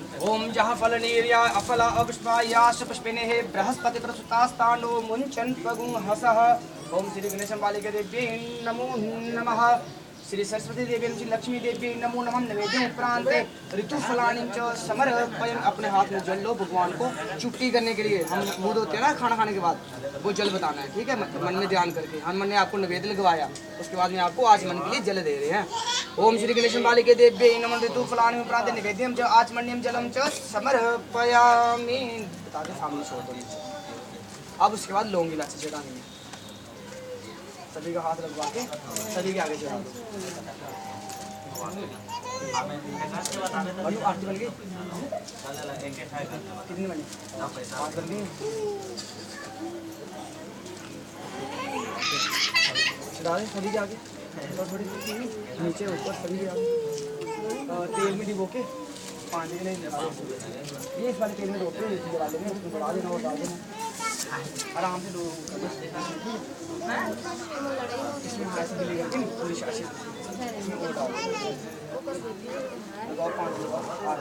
ओम जहाँ फल नीर्या अफला अपुष्पायाश पुष्पिनेः बृहस्पति प्रसुतास्तानो मुंचन पगुं हसः। ओम श्री गणेश बालिके देव्यै नमो नमः। श्री सरस्वती देवी श्री लक्ष्मी देवी नमो नमः। नैवेद्यम उपरांते ऋतुफलानि च समर्पयन्। अपने हाथ में जल लो भगवान को चुट्टी करने के लिए। हम मुँह धोते हैं ना खाना खाने के बाद, वो जल बताना है, ठीक है, मन में ध्यान करके। हनुमान ने आपको नैवेद्य लगवाया, उसके बाद में आपको आचमन के लिए जल दे रहे हैं। ओम श्री गणेश बालिके देव्यै नमः। ऋतुफलानि उपरांते नैवेद्यम च आचमन्यम जलम च समर्पयामि। बता दे सामने छोड़ दो नीचे। अब उसके बाद लौंग इलायची चढ़ानी है। सभी का हाथ लगवा के सभी के आगे चढ़ा दो। आरती बन गई कितनी बनी? हाथ बन गई। चढ़ा दे सभी के आगे, थोड़ी नीचे ऊपर सभी के आगे। तेल में डिबो के 5 दिन नहीं लगा ये इस वाले तेल में रोके जला देंगे, उसको बढ़ा देना और डाल देना आराम से। इसमें ऐसे मिलेगा थोड़ी शाशी इसमें और डाल दो। 5 लगाओ 8